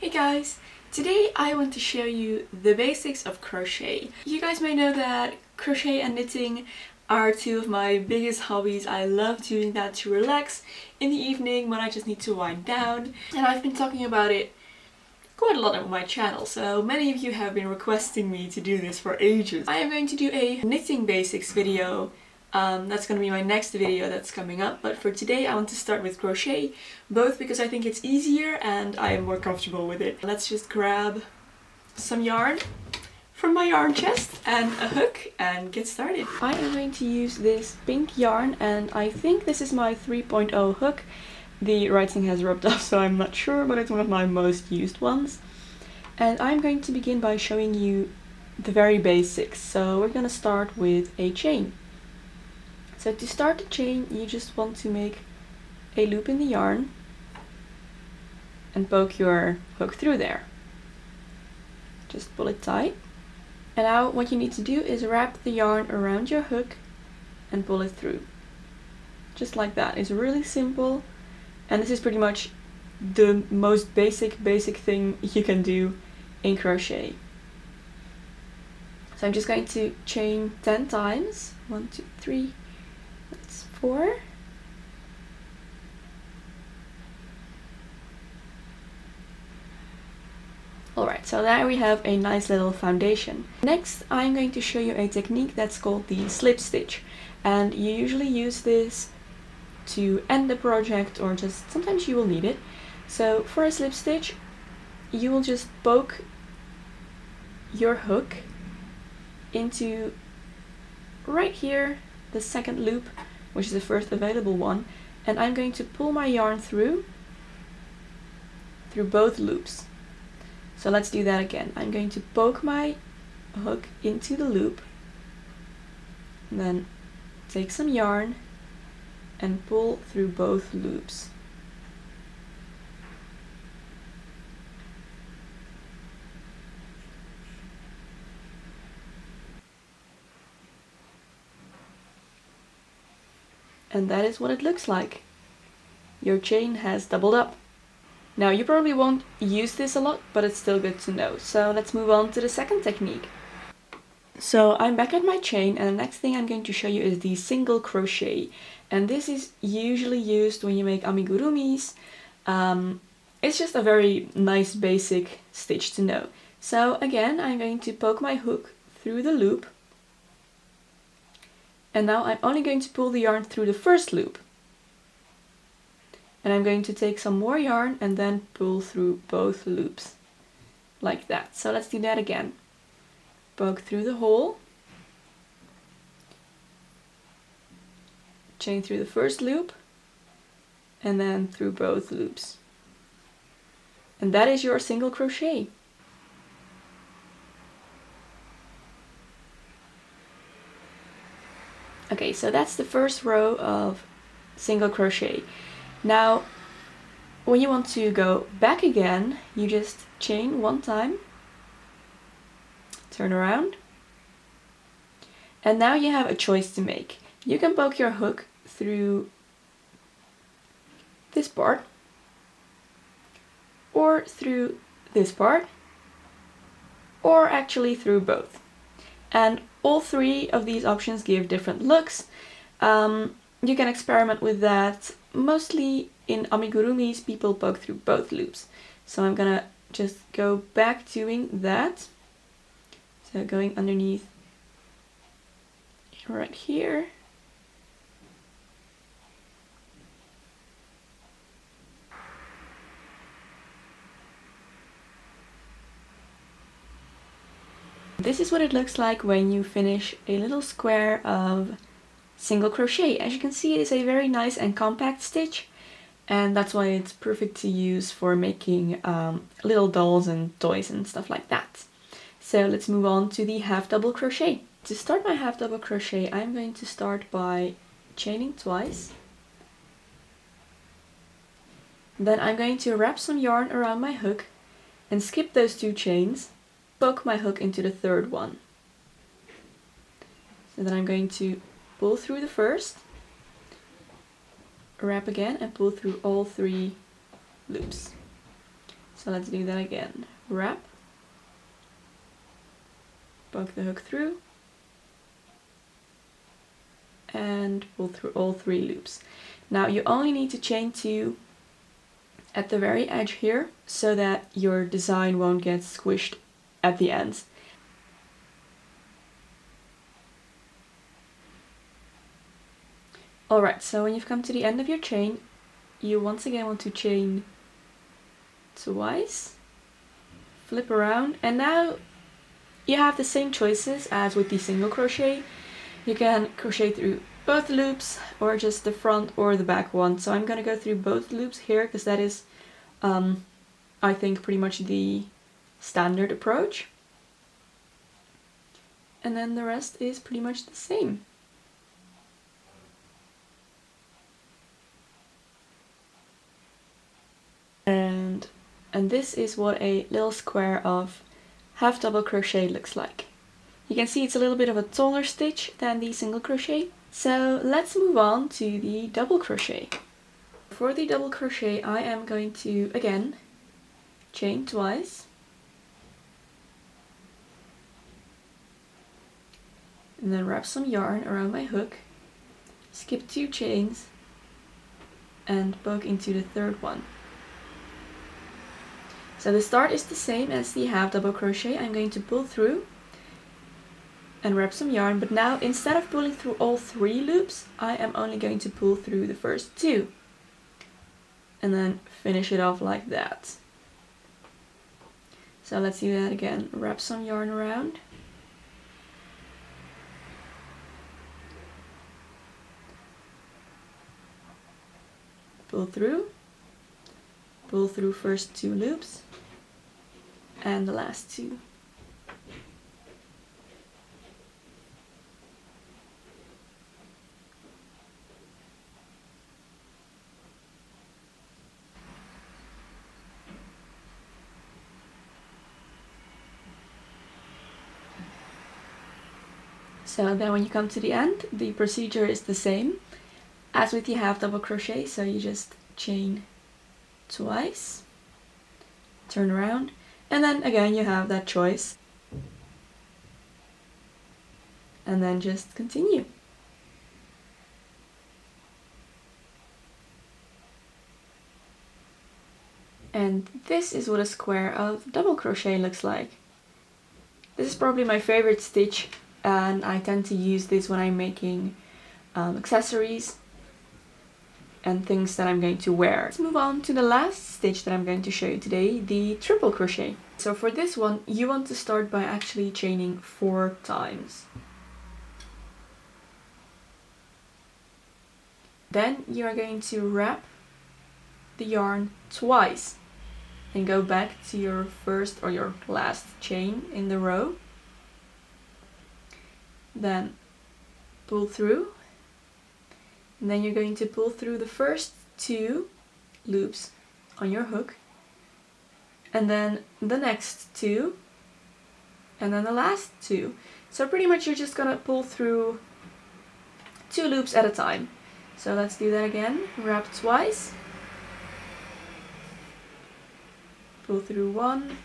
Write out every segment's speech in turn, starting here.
Hey guys! Today I want to show you the basics of crochet. You guys may know that crochet and knitting are two of my biggest hobbies. I love doing that to relax in the evening when I just need to wind down. And I've been talking about it quite a lot on my channel, so many of you have been requesting me to do this for ages. I am going to do a knitting basics video. That's going to be my next video that's coming up, but for today I want to start with crochet, both because I think it's easier and I am more comfortable with it. Let's just grab some yarn from my yarn chest and a hook and get started. I am going to use this pink yarn and I think this is my 3.0 hook. The writing has rubbed off, so I'm not sure, but it's one of my most used ones. And I'm going to begin by showing you the very basics. So we're going to start with a chain. So to start the chain, you just want to make a loop in the yarn and poke your hook through there. Just pull it tight. And now what you need to do is wrap the yarn around your hook and pull it through. Just like that. It's really simple. And this is pretty much the most basic thing you can do in crochet. So I'm just going to chain 10 times. 1, 2, 3, that's 4. Alright, so there we have a nice little foundation. Next, I'm going to show you a technique that's called the slip stitch. And you usually use this to end the project, or just sometimes you will need it. So for a slip stitch, you will just poke your hook into right here, the second loop, which is the first available one, and I'm going to pull my yarn through both loops. So let's do that again. I'm going to poke my hook into the loop, and then take some yarn and pull through both loops. And that is what it looks like. Your chain has doubled up. Now you probably won't use this a lot, but it's still good to know. So let's move on to the second technique. So I'm back at my chain, and the next thing I'm going to show you is the single crochet. And this is usually used when you make amigurumis. It's just a very nice basic stitch to know. So again, I'm going to poke my hook through the loop. And now I'm only going to pull the yarn through the first loop. And I'm going to take some more yarn and then pull through both loops. Like that. So let's do that again. Poke through the hole. Chain through the first loop. And then through both loops. And that is your single crochet. Okay, so that's the first row of single crochet. Now, when you want to go back again, you just chain one time, turn around, and now you have a choice to make. You can poke your hook through this part, or through this part, or actually through both. And all three of these options give different looks. You can experiment with that. Mostly in amigurumis, people poke through both loops. So I'm gonna just go back doing that. So going underneath right here. This is what it looks like when you finish a little square of single crochet. As you can see, it is a very nice and compact stitch, and that's why it's perfect to use for making little dolls and toys and stuff like that. So let's move on to the half double crochet. To start my half double crochet, I'm going to start by chaining twice. Then I'm going to wrap some yarn around my hook and skip those 2 chains, poke my hook into the third one. So then I'm going to pull through the first, wrap again and pull through all 3 loops. So let's do that again. Wrap, poke the hook through, and pull through all 3 loops. Now you only need to chain 2 at the very edge here, so that your design won't get squished at the end. Alright, so when you've come to the end of your chain, you once again want to chain twice, flip around, and now you have the same choices as with the single crochet. You can crochet through both loops or just the front or the back one. So I'm going to go through both loops here because that is, I think, pretty much the standard approach. And then the rest is pretty much the same. And this is what a little square of half double crochet looks like. You can see it's a little bit of a taller stitch than the single crochet. So let's move on to the double crochet. For the double crochet, I am going to again chain twice, and then wrap some yarn around my hook, skip 2 chains, and poke into the 3rd one. So the start is the same as the half double crochet. I'm going to pull through and wrap some yarn, but now instead of pulling through all 3 loops, I am only going to pull through the first 2 and then finish it off like that. So let's do that again. Wrap some yarn around, pull through first 2 loops and the last 2. So then when you come to the end, the procedure is the same as with the half double crochet. So you just chain twice, turn around, and then again you have that choice. And then just continue. And this is what a square of double crochet looks like. This is probably my favorite stitch, and I tend to use this when I'm making accessories and things that I'm going to wear. Let's move on to the last stitch that I'm going to show you today, the triple crochet. So for this one, you want to start by actually chaining 4 times. Then you are going to wrap the yarn twice and go back to your first or your last chain in the row. Then pull through, and then you're going to pull through the first 2 loops on your hook, and then the next 2, and then the last 2. So pretty much you're just gonna pull through 2 loops at a time. So let's do that again. Wrap twice, pull through 1,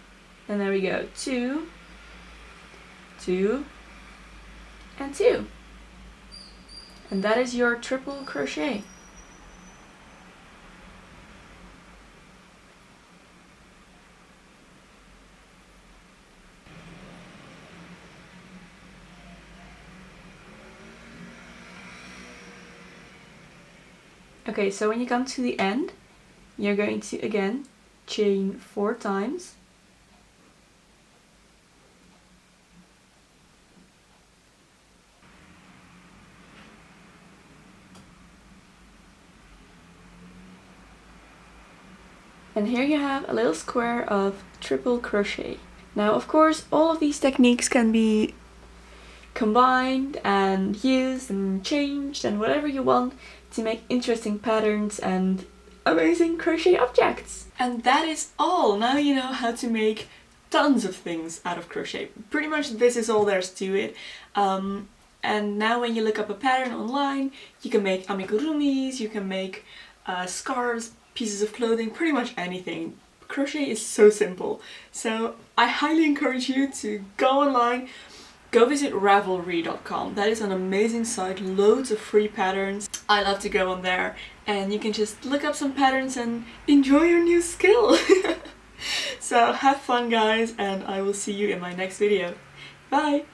and there we go. 2, 2, and 2. And that is your triple crochet. Okay, so when you come to the end, you're going to again chain 4 times. And here you have a little square of triple crochet. Now, of course, all of these techniques can be combined and used and changed and whatever you want to make interesting patterns and amazing crochet objects. And that is all. Now you know how to make tons of things out of crochet. Pretty much this is all there's to it. And now when you look up a pattern online, you can make amigurumis, you can make scarves, pieces of clothing, pretty much anything. crochet is so simple. So I highly encourage you to go online, go visit Ravelry.com. That is an amazing site, loads of free patterns. I love to go on there and you can just look up some patterns and enjoy your new skill. So have fun guys, and I will see you in my next video. Bye!